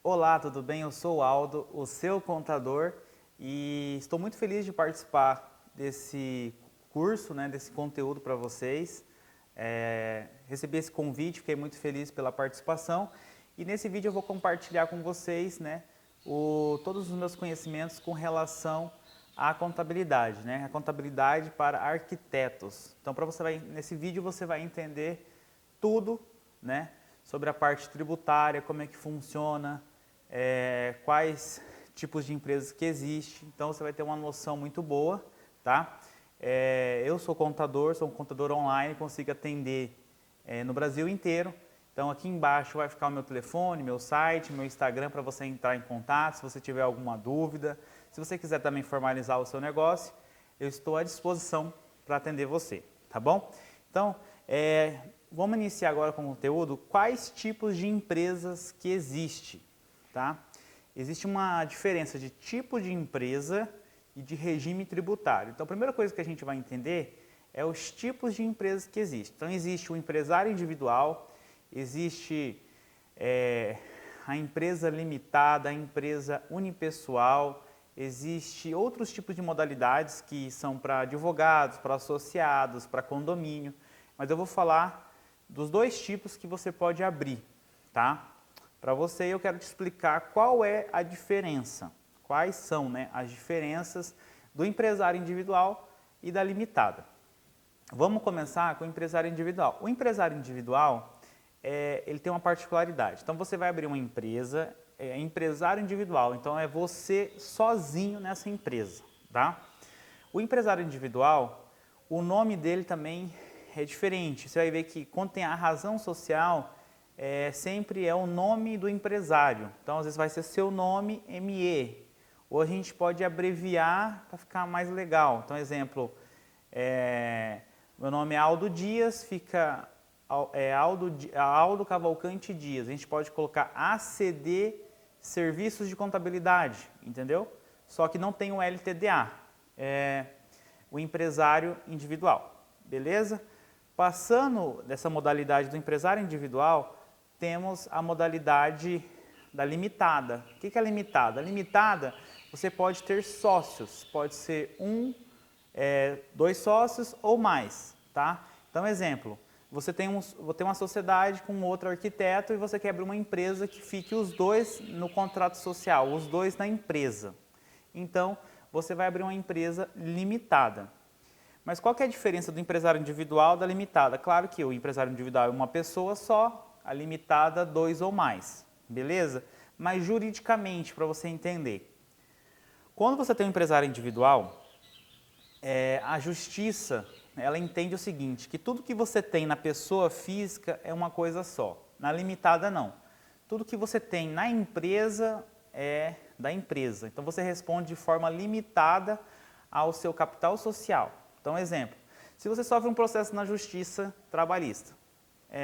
Olá, tudo bem? Eu sou o Aldo, o seu contador, e estou muito feliz de participar desse curso, desse conteúdo para vocês. Recebi esse convite, fiquei muito feliz pela participação e nesse vídeo eu vou compartilhar com vocês todos os meus conhecimentos com relação à contabilidade, a contabilidade para arquitetos. Então, nesse vídeo você vai entender tudo, sobre a parte tributária, como é que funciona, quais tipos de empresas que existem. Então você vai ter uma noção muito boa, tá? Eu sou um contador online, consigo atender no Brasil inteiro. Então aqui embaixo vai ficar o meu telefone, meu site, meu Instagram para você entrar em contato se você tiver alguma dúvida. Se você quiser também formalizar o seu negócio, eu estou à disposição para atender você, tá bom? Então, vamos iniciar agora com o conteúdo. Quais tipos de empresas que existem, tá? Existe uma diferença de tipo de empresa e de regime tributário. Então, a primeira coisa que a gente vai entender é os tipos de empresas que existem. Então, existe o empresário individual, existe a empresa limitada, a empresa unipessoal, existe outros tipos de modalidades que são para advogados, para associados, para condomínio, mas eu vou falar dos dois tipos que você pode abrir, tá? Para você eu quero te explicar qual é a diferença, quais são as diferenças do empresário individual e da limitada. Vamos começar com o empresário individual. O empresário individual, ele tem uma particularidade. Então você vai abrir uma empresa, empresário individual, então é você sozinho nessa empresa, tá? O empresário individual, o nome dele também é diferente. Você vai ver que quando tem a razão social, sempre é o nome do empresário. Então, às vezes vai ser seu nome, ME. Ou a gente pode abreviar para ficar mais legal. Então, exemplo, meu nome é Aldo Dias, fica Aldo Cavalcante Dias. A gente pode colocar ACD Serviços de Contabilidade, entendeu? Só que não tem o LTDA, o empresário individual, beleza? Passando dessa modalidade do empresário individual, temos a modalidade da limitada. O que é a limitada? A limitada, você pode ter sócios, pode ser dois sócios ou mais, tá? Então, exemplo, você tem uma sociedade com outro arquiteto e você quer abrir uma empresa que fique os dois no contrato social, os dois na empresa. Então, você vai abrir uma empresa limitada. Mas qual que é a diferença do empresário individual da limitada? Claro que o empresário individual é uma pessoa só, a limitada dois ou mais, beleza? Mas juridicamente, para você entender, quando você tem um empresário individual, a justiça, ela entende o seguinte, que tudo que você tem na pessoa física é uma coisa só, na limitada não. Tudo que você tem na empresa é da empresa, então você responde de forma limitada ao seu capital social. Então, exemplo, se você sofre um processo na justiça trabalhista,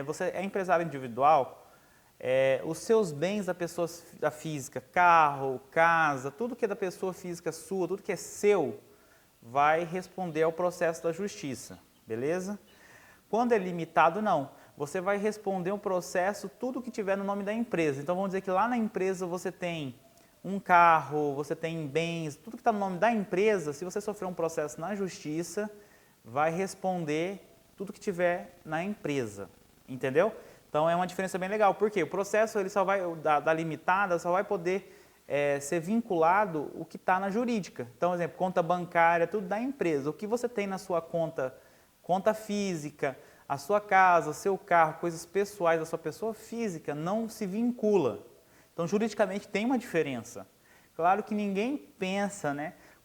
você é empresário individual, os seus bens da física, carro, casa, tudo que é da pessoa física sua, tudo que é seu, vai responder ao processo da justiça, beleza? Quando é limitado, não. Você vai responder um processo, tudo que tiver no nome da empresa. Então, vamos dizer que lá na empresa você tem um carro, você tem bens, tudo que está no nome da empresa, se você sofrer um processo na justiça, vai responder tudo que tiver na empresa, entendeu? Então é uma diferença bem legal, porque o processo ele só vai, da limitada só vai poder ser vinculado o que está na jurídica. Então, por exemplo, conta bancária, tudo da empresa. O que você tem na sua conta física, a sua casa, o seu carro, coisas pessoais da sua pessoa física, não se vincula. Então, juridicamente tem uma diferença. Claro que ninguém pensa,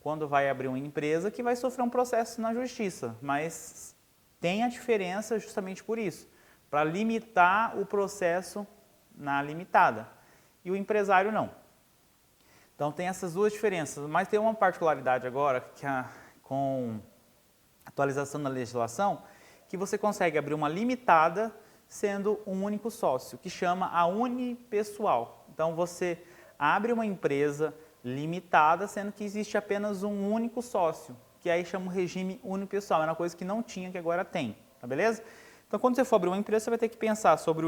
quando vai abrir uma empresa, que vai sofrer um processo na justiça, mas tem a diferença justamente por isso, para limitar o processo na limitada. E o empresário não. Então, tem essas duas diferenças, mas tem uma particularidade agora, que com a atualização da legislação, que você consegue abrir uma limitada sendo um único sócio, que chama a unipessoal. Então, você abre uma empresa limitada, sendo que existe apenas um único sócio, que aí chama o regime unipessoal. É uma coisa que não tinha, que agora tem, tá beleza? Então, quando você for abrir uma empresa, você vai ter que pensar sobre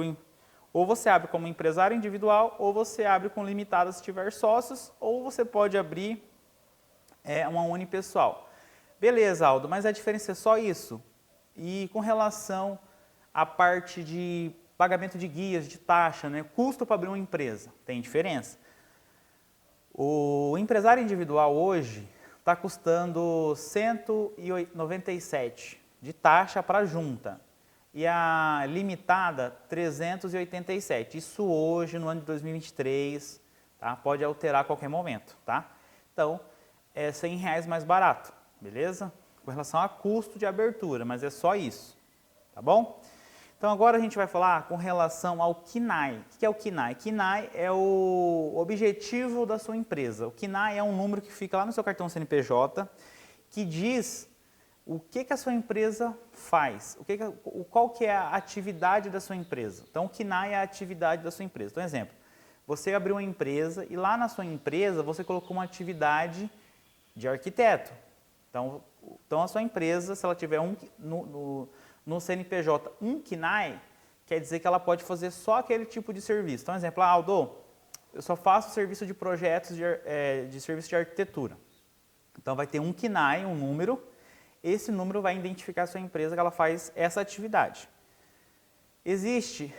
Ou você abre como empresário individual, ou você abre com limitada se tiver sócios, ou você pode abrir uma unipessoal. Beleza, Aldo, mas a diferença é só isso? E com relação à parte de pagamento de guias, de taxa, né, custo para abrir uma empresa, tem diferença? O empresário individual hoje está custando R$ 197 de taxa para junta e a limitada R$ 387. Isso hoje no ano de 2023, tá? Pode alterar a qualquer momento, tá? Então é R$ 100 mais barato, beleza? Com relação a custo de abertura, mas é só isso, tá bom? Então agora a gente vai falar com relação ao KINAI. O que é o KINAI? KINAI é o objetivo da sua empresa. O KINAI é um número que fica lá no seu cartão CNPJ, que diz o que a sua empresa faz, qual que é a atividade da sua empresa. Então o KINAI é a atividade da sua empresa. Então, exemplo, você abriu uma empresa e lá na sua empresa você colocou uma atividade de arquiteto. Então a sua empresa, se ela tiver no CNPJ um KINAI, quer dizer que ela pode fazer só aquele tipo de serviço. Então, exemplo, Aldo, eu só faço serviço de projetos de serviço de arquitetura. Então, vai ter um KINAI, um número, esse número vai identificar a sua empresa que ela faz essa atividade. Existe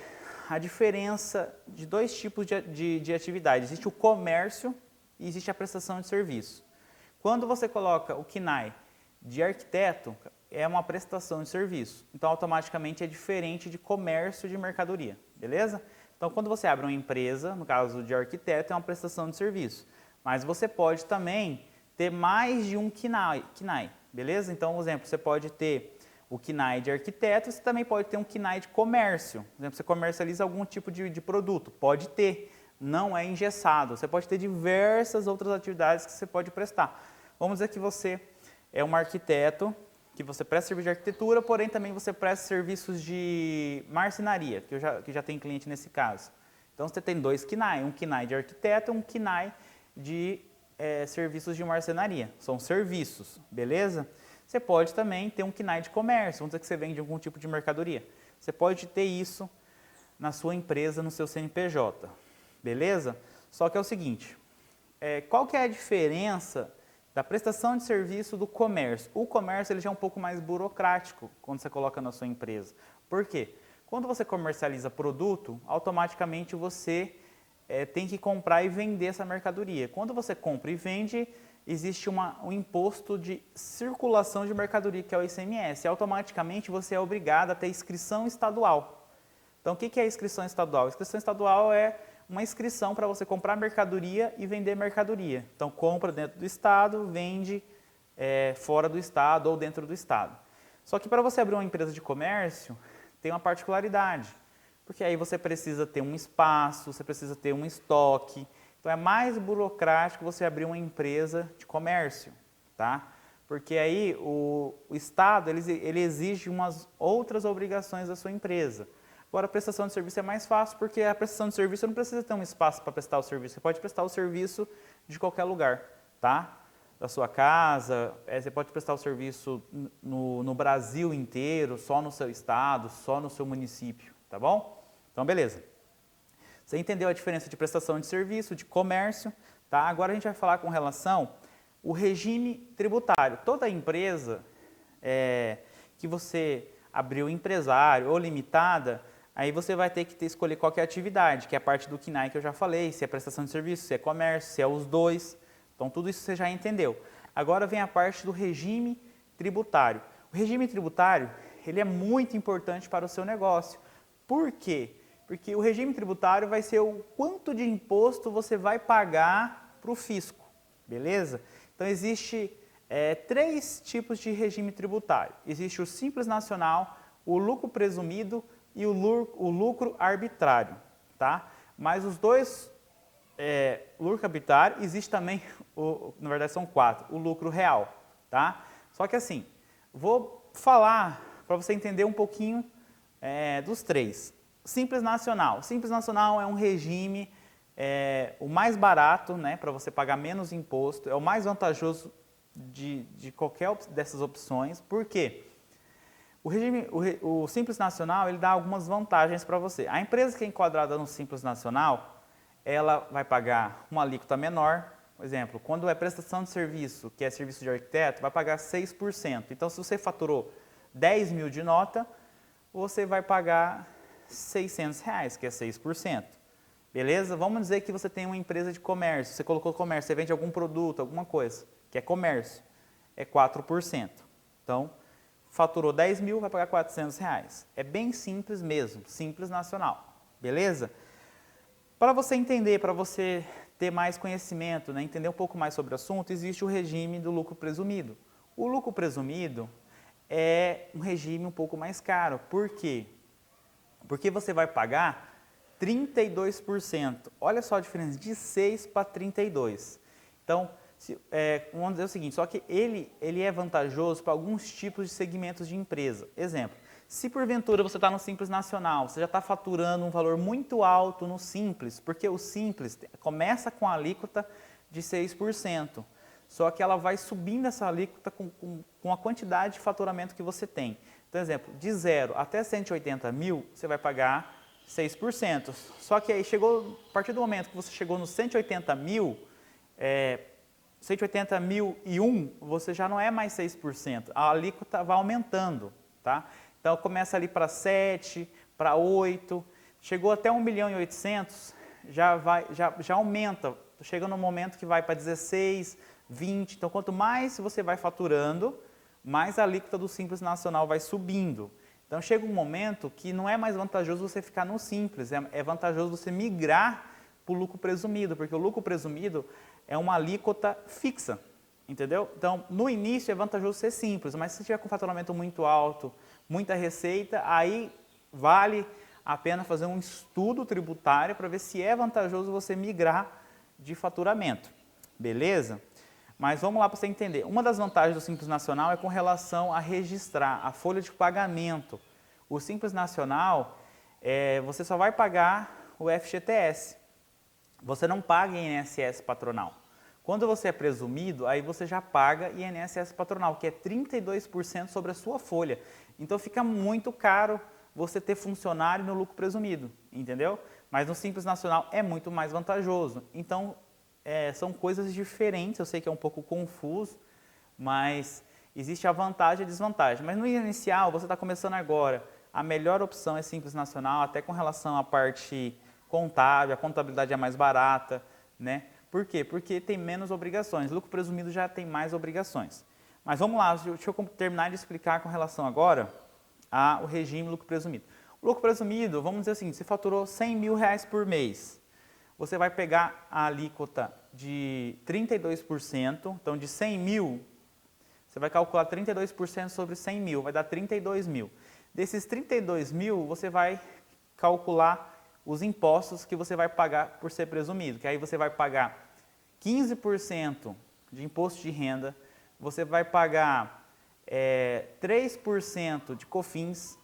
a diferença de dois tipos de atividade. Existe o comércio e existe a prestação de serviço. Quando você coloca o KINAI de arquiteto, é uma prestação de serviço. Então, automaticamente é diferente de comércio de mercadoria, beleza? Então, quando você abre uma empresa, no caso de arquiteto, é uma prestação de serviço. Mas você pode também ter mais de um KINAI, beleza? Então, por exemplo, você pode ter o KINAI de arquiteto, você também pode ter um KINAI de comércio. Por exemplo, você comercializa algum tipo de produto, pode ter, não é engessado. Você pode ter diversas outras atividades que você pode prestar. Vamos dizer que você é um arquiteto, que você presta serviço de arquitetura, porém também você presta serviços de marcenaria, que já tem cliente nesse caso. Então você tem dois KINAI, um KINAI de arquiteto e um KINAI de serviços de marcenaria. São serviços, beleza? Você pode também ter um KINAI de comércio, vamos dizer que você vende algum tipo de mercadoria. Você pode ter isso na sua empresa, no seu CNPJ, beleza? Só que é o seguinte, qual que é a diferença da prestação de serviço do comércio? O comércio ele já é um pouco mais burocrático quando você coloca na sua empresa. Por quê? Quando você comercializa produto, automaticamente você tem que comprar e vender essa mercadoria. Quando você compra e vende, existe um imposto de circulação de mercadoria, que é o ICMS. E automaticamente você é obrigado a ter inscrição estadual. Então, o que é a inscrição estadual? A inscrição estadual é uma inscrição para você comprar mercadoria e vender mercadoria. Então, compra dentro do estado, vende fora do estado ou dentro do estado. Só que para você abrir uma empresa de comércio, tem uma particularidade, porque aí você precisa ter um espaço, você precisa ter um estoque. Então, é mais burocrático você abrir uma empresa de comércio, tá? Porque aí o estado ele exige umas outras obrigações da sua empresa. Agora, a prestação de serviço é mais fácil, porque a prestação de serviço não precisa ter um espaço para prestar o serviço. Você pode prestar o serviço de qualquer lugar, tá? Da sua casa, você pode prestar o serviço no Brasil inteiro, só no seu estado, só no seu município, tá bom? Então, beleza. Você entendeu a diferença de prestação de serviço, de comércio, tá? Agora a gente vai falar com relação ao regime tributário. Toda empresa que você abriu empresário ou limitada, aí você vai ter que escolher qual que é a atividade, que é a parte do KINAI que eu já falei, se é prestação de serviço, se é comércio, se é os dois. Então, tudo isso você já entendeu. Agora vem a parte do regime tributário. O regime tributário, ele é muito importante para o seu negócio. Por quê? Porque o regime tributário vai ser o quanto de imposto você vai pagar para o fisco, beleza? Então, existe 3 tipos de regime tributário. Existe o Simples Nacional, o lucro presumido e o lucro arbitrário, tá? Mas os dois, lucro arbitrário, existe também, na verdade são 4, o lucro real, tá? Só que assim, vou falar para você entender um pouquinho dos 3. Simples Nacional. Simples Nacional é um regime, o mais barato, né, para você pagar menos imposto, é o mais vantajoso de qualquer dessas opções. Por quê? O Simples Nacional, ele dá algumas vantagens para você. A empresa que é enquadrada no Simples Nacional, ela vai pagar uma alíquota menor. Por exemplo, quando é prestação de serviço, que é serviço de arquiteto, vai pagar 6%. Então, se você faturou 10 mil de nota, você vai pagar R$600, que é 6%. Beleza? Vamos dizer que você tem uma empresa de comércio, você colocou comércio, você vende algum produto, alguma coisa, que é comércio, é 4%. Então, faturou 10 mil, vai pagar R$400. É bem simples mesmo, Simples Nacional. Beleza? Para você entender, para você ter mais conhecimento, né, entender um pouco mais sobre o assunto, existe o regime do lucro presumido. O lucro presumido é um regime um pouco mais caro. Por quê? Porque você vai pagar 32%. Olha só a diferença, de 6 para 32. Então, vamos dizer o seguinte, só que ele é vantajoso para alguns tipos de segmentos de empresa. Exemplo, se porventura você está no Simples Nacional, você já está faturando um valor muito alto no Simples, porque o Simples começa com a alíquota de 6%, só que ela vai subindo essa alíquota com a quantidade de faturamento que você tem. Então, exemplo, de 0 até 180 mil, você vai pagar 6%. Só que aí a partir do momento que você chegou nos 180 mil, 180.001, você já não é mais 6%. A alíquota vai aumentando, tá? Então começa ali para 7, para 8, chegou até 1.800.000, já aumenta. Chega no momento que vai para 16, 20. Então quanto mais você vai faturando, mais a alíquota do Simples Nacional vai subindo. Então chega um momento que não é mais vantajoso você ficar no Simples, é vantajoso você migrar para o lucro presumido, porque o lucro presumido é uma alíquota fixa, entendeu? Então no início é vantajoso ser simples, mas se você tiver com faturamento muito alto, muita receita, aí vale a pena fazer um estudo tributário para ver se é vantajoso você migrar de faturamento, beleza? Mas vamos lá para você entender. Uma das vantagens do Simples Nacional é com relação a registrar a folha de pagamento. O Simples Nacional, você só vai pagar o FGTS. Você não paga INSS patronal. Quando você é presumido, aí você já paga INSS patronal, que é 32% sobre a sua folha. Então fica muito caro você ter funcionário no lucro presumido, entendeu? Mas no Simples Nacional é muito mais vantajoso. Então, são coisas diferentes, eu sei que é um pouco confuso, mas existe a vantagem e a desvantagem. Mas no inicial, você está começando agora, a melhor opção é Simples Nacional, até com relação à parte contábil, a contabilidade é mais barata, né? Por quê? Porque tem menos obrigações, lucro presumido já tem mais obrigações. Mas vamos lá, deixa eu terminar de explicar com relação agora ao regime lucro presumido. O lucro presumido, vamos dizer assim, você faturou R$100.000 por mês. Você vai pegar a alíquota de 32%, então de 100 mil, você vai calcular 32% sobre 100 mil, vai dar 32 mil. Desses 32 mil, você vai calcular os impostos que você vai pagar por ser presumido, que aí você vai pagar 15% de imposto de renda, você vai pagar 3% de COFINS,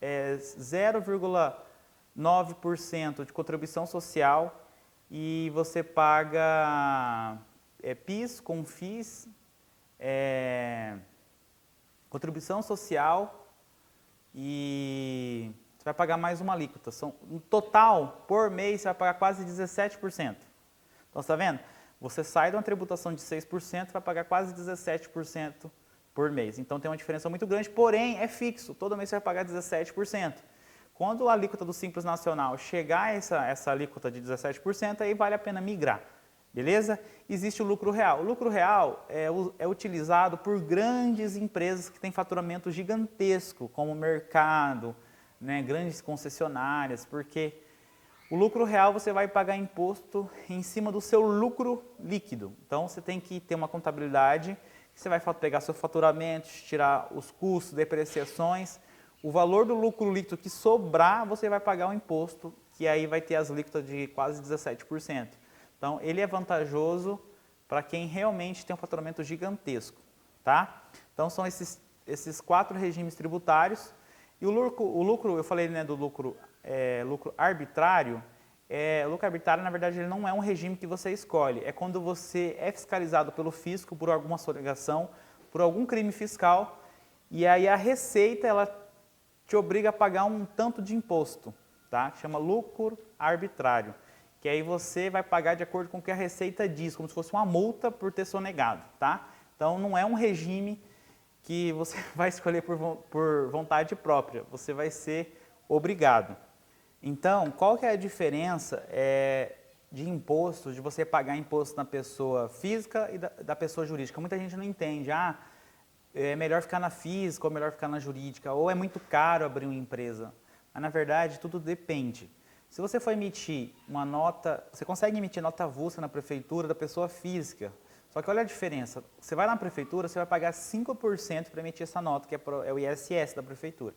0,9% de contribuição social, e você paga PIS, CONFIS, contribuição social e você vai pagar mais uma alíquota. No total, por mês, você vai pagar quase 17%. Então, você está vendo? Você sai de uma tributação de 6%, vai pagar quase 17% por mês. Então, tem uma diferença muito grande, porém, é fixo. Todo mês você vai pagar 17%. Quando a alíquota do Simples Nacional chegar a essa alíquota de 17%, aí vale a pena migrar, beleza? Existe o lucro real. O lucro real é utilizado por grandes empresas que têm faturamento gigantesco, como o mercado, né, grandes concessionárias, porque o lucro real você vai pagar imposto em cima do seu lucro líquido. Então, você tem que ter uma contabilidade, você vai pegar seu faturamento, tirar os custos, depreciações. O valor do lucro líquido que sobrar, você vai pagar o imposto, que aí vai ter as alíquotas de quase 17%. Então, ele é vantajoso para quem realmente tem um faturamento gigantesco, tá? Então, são esses 4 regimes tributários. E o lucro, eu falei, né, do lucro arbitrário. O lucro arbitrário, na verdade, ele não é um regime que você escolhe. É quando você é fiscalizado pelo fisco por alguma sonegação, por algum crime fiscal, e aí a Receita, ela te obriga a pagar um tanto de imposto, tá? Chama lucro arbitrário, que aí você vai pagar de acordo com o que a Receita diz, como se fosse uma multa por ter sonegado, tá? Então não é um regime que você vai escolher por vontade própria, você vai ser obrigado. Então, qual que é a diferença de imposto, de você pagar imposto na pessoa física e da pessoa jurídica? Muita gente não entende, é melhor ficar na física ou melhor ficar na jurídica, ou é muito caro abrir uma empresa. Mas, na verdade, tudo depende. Se você for emitir uma nota, você consegue emitir nota avulsa na prefeitura da pessoa física. Só que olha a diferença, você vai na prefeitura, você vai pagar 5% para emitir essa nota, que é o ISS da prefeitura.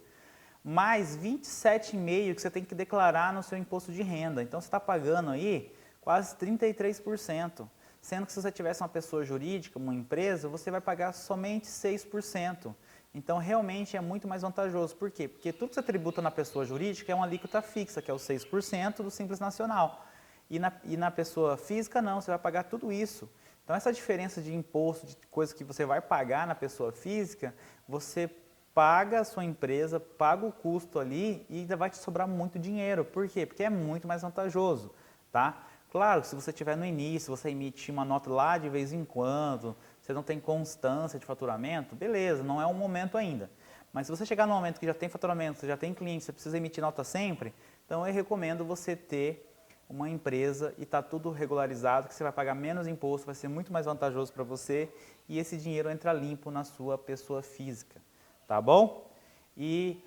Mais 27,5% que você tem que declarar no seu imposto de renda. Então, você está pagando aí quase 33%. Sendo que se você tivesse uma pessoa jurídica, uma empresa, você vai pagar somente 6%. Então, realmente é muito mais vantajoso. Por quê? Porque tudo que você tributa na pessoa jurídica é uma alíquota fixa, que é o 6% do Simples Nacional. E na pessoa física, não, você vai pagar tudo isso. Então, essa diferença de imposto, de coisa que você vai pagar na pessoa física, você paga a sua empresa, paga o custo ali e ainda vai te sobrar muito dinheiro. Por quê? Porque é muito mais vantajoso, tá? Claro, se você estiver no início, você emite uma nota lá de vez em quando, você não tem constância de faturamento, beleza, não é um momento ainda. Mas se você chegar no momento que já tem faturamento, você já tem cliente, você precisa emitir nota sempre, então eu recomendo você ter uma empresa e tá tudo regularizado, que você vai pagar menos imposto, vai ser muito mais vantajoso para você e esse dinheiro entra limpo na sua pessoa física, tá bom? E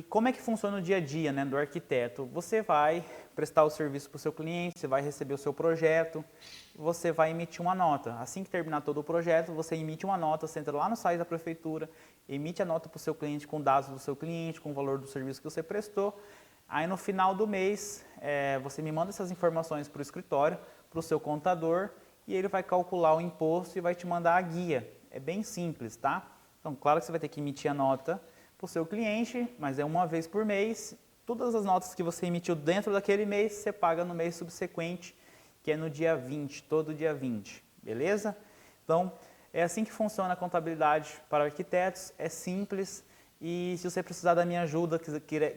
como é que funciona o dia a dia, né, do arquiteto? Você vai prestar o serviço para o seu cliente, você vai receber o seu projeto, você vai emitir uma nota. Assim que terminar todo o projeto, você emite uma nota, você entra lá no site da prefeitura, emite a nota para o seu cliente com dados do seu cliente, com o valor do serviço que você prestou. Aí no final do mês, você me manda essas informações para o escritório, para o seu contador, e ele vai calcular o imposto e vai te mandar a guia. É bem simples, tá? Então, claro que você vai ter que emitir a nota para o seu cliente, mas é uma vez por mês. Todas as notas que você emitiu dentro daquele mês, você paga no mês subsequente, que é no dia 20, todo dia 20, beleza? Então, é assim que funciona a contabilidade para arquitetos, é simples. E se você precisar da minha ajuda,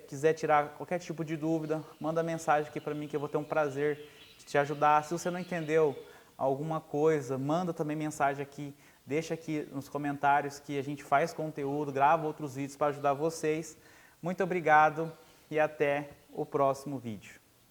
quiser tirar qualquer tipo de dúvida, manda mensagem aqui para mim que eu vou ter um prazer de te ajudar. Se você não entendeu alguma coisa, manda também mensagem aqui, deixa aqui nos comentários que a gente faz conteúdo, grava outros vídeos para ajudar vocês. Muito obrigado e até o próximo vídeo.